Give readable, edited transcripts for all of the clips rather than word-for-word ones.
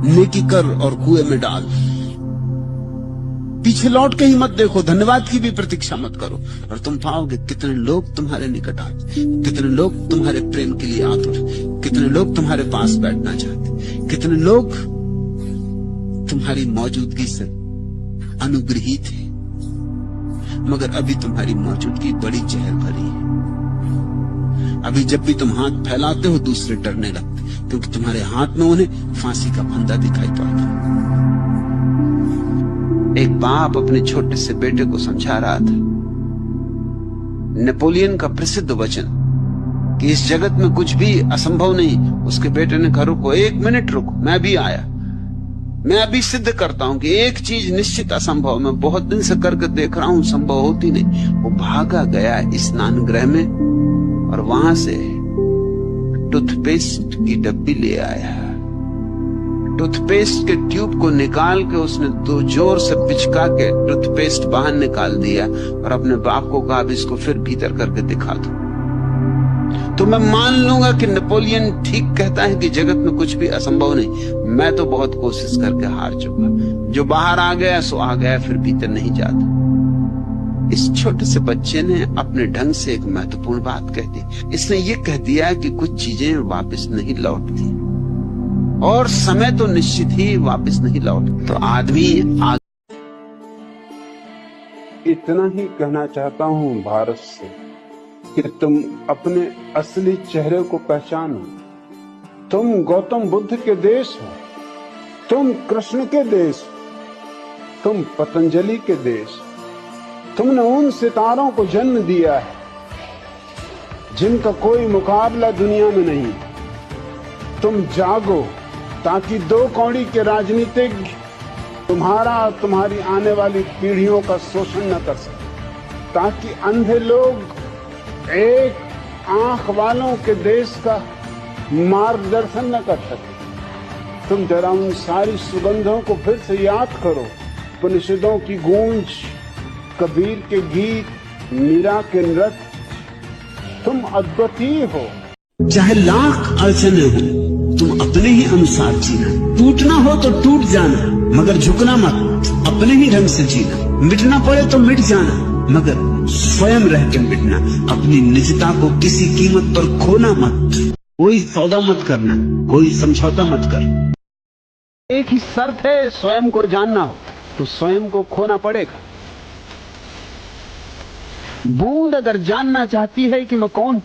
नेकी कर और कुएं में डाल। पीछे लौट के ही मत देखो, धन्यवाद की भी प्रतीक्षा मत करो, और तुम पाओगे कितने लोग तुम्हारे निकट आते, कितने लोग तुम्हारे प्रेम के लिए आतुर, कितने लोग तुम्हारे पास बैठना चाहते, कितने लोग तुम्हारी मौजूदगी से अनुग्रहित है। मगर अभी तुम्हारी मौजूदगी बड़ी जहर भरी है। अभी जब भी तुम हाथ फैलाते हो दूसरे डरने लगते, क्योंकि तुम्हारे हाथ में उन्हें फांसी का फंदा दिखाई पड़ता है। एक बाप अपने छोटे से बेटे को समझा रहा था नेपोलियन का प्रसिद्ध वचन कि इस जगत में कुछ भी असंभव नहीं। उसके बेटे ने कहा, रुको, 1 मिनट रुको, मैं भी आया। मैं अभी सिद्ध करता हूं कि एक चीज निश्चित असंभव, मैं बहुत दिन से करके देख रहा हूं, संभव होती नहीं। वो भागा गया स्नान गृह में और वहां से टूथपेस्ट की डब्बी ले आया। टूथपेस्ट के ट्यूब को निकाल के उसने दो जोर से पिचका के टूथपेस्ट बाहर निकाल दिया और अपने बाप को कहा, अब इसको फिर भीतर करके दिखा दो। तो मैं मान लूंगा कि नेपोलियन ठीक कहता है कि जगत में कुछ भी असंभव नहीं। मैं तो बहुत कोशिश करके हार चुका। जो बाहर आ गया सो आ गया, फिर भीतर नहीं जाता। इस छोटे से बच्चे ने अपने ढंग से एक महत्वपूर्ण बात कह दी। इसने ये कह दिया कि कुछ चीजें वापस नहीं लौटती और समय तो निश्चित ही वापस नहीं लौटती। तो आदमी इतना ही कहना चाहता हूँ भारत से कि तुम अपने असली चेहरे को पहचानो। तुम गौतम बुद्ध के देश हो, तुम कृष्ण के देश हो, तुम पतंजलि के देश। तुमने उन सितारों को जन्म दिया है जिनका कोई मुकाबला दुनिया में नहीं। तुम जागो ताकि 2 कौड़ी के राजनीतिज्ञ तुम्हारा और तुम्हारी आने वाली पीढ़ियों का शोषण न कर सके, ताकि अंधे लोग एक आंख वालों के देश का मार्गदर्शन न कर सके। तुम जरा उन सारी सुगंधों को फिर से याद करो, उपनिषदों की गूंज, कबीर के गीत, मीरा के नृत्य। तुम अद्वितीय हो। चाहे लाख अड़चने हो, तुम अपने ही अनुसार जीना। टूटना हो तो टूट जाना, मगर झुकना मत। अपने ही ढंग से जीना। मिटना पड़े तो मिट जाना, मगर स्वयं रह के मिटना। अपनी निजता को किसी कीमत पर खोना मत। कोई सौदा मत करना, कोई समझौता मत कर। एक ही शर्त है, स्वयं को जानना हो तो स्वयं को खोना पड़ेगा। बूंद अगर जानना चाहती है कि मैं कौन,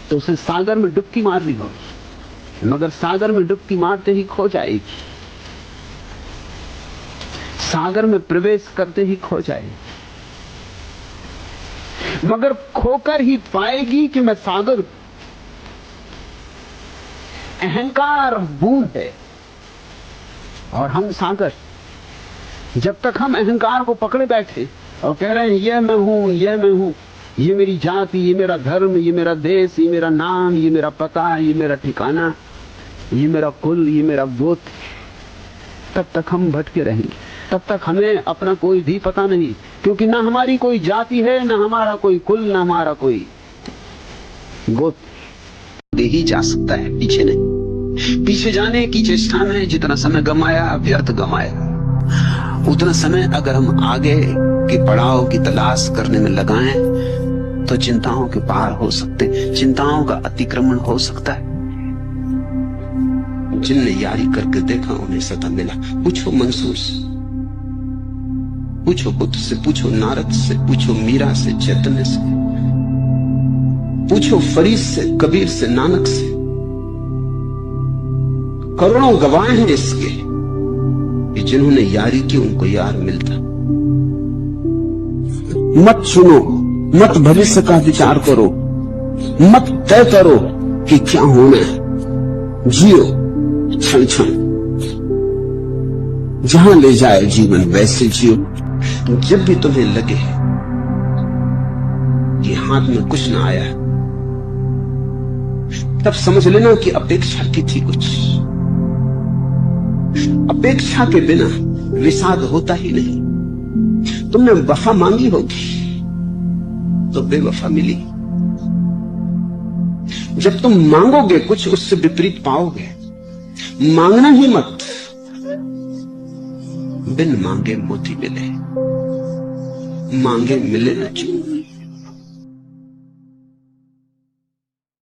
तो उसे सागर में डुबकी मारनी होगी, मगर सागर में डुबकी मारते ही खो जाएगी। सागर में प्रवेश करते ही खो जाएगी, मगर खोकर ही पाएगी कि मैं सागर। अहंकार बूंद है और हम सागर। जब तक हम अहंकार को पकड़े बैठे और कह रहे हैं ये मैं हूं, ये मैं हूं, ये मेरी जाति, ये मेरा धर्म, ये मेरा देश, ये मेरा नाम, ये मेरा पता, ये मेरा ठिकाना, ये मेरा कुल, ये मेरा गोत्र, तब तक हम भटके रहेंगे। तब तक हमें अपना कोई भी पता नहीं, क्योंकि ना हमारी कोई जाति है, ना हमारा कोई कुल, ना हमारा कोई गोत्र। दे ही जा सकता है, पीछे नहीं। पीछे जाने की चेष्टा में जितना समय गमाया, व्यर्थ गमाया। उतना समय अगर हम आगे के पड़ाव की तलाश करने में लगाएं तो चिंताओं के पार हो सकते, चिंताओं का अतिक्रमण हो सकता है। जिनने यारी करके देखा उन्हें सदा मिला। पूछो मंसूर से, पूछो बुद्ध से, पूछो नारद से, पूछो मीरा से, चैतन्य से, पूछो फरीद से, कबीर से, नानक से। करोड़ों गवाह हैं इसके कि जिन्होंने यारी की उनको यार मिलता। मत सुनो, मत भविष्य का विचार करो, मत तय करो कि क्या होना है। जियो क्षण क्षण, जहां ले जाए जीवन वैसे जियो। जब भी तुम्हें लगे कि हाथ में कुछ ना आया, तब समझ लेना कि अपेक्षा की थी कुछ। अपेक्षा के बिना विषाद होता ही नहीं। तुमने वफा मांगी होगी तो बेवफा मिली। जब तुम मांगोगे कुछ, उससे विपरीत पाओगे। मांगना ही मत, बिन मांगे मोती मिले, मांगे मिले न चूक।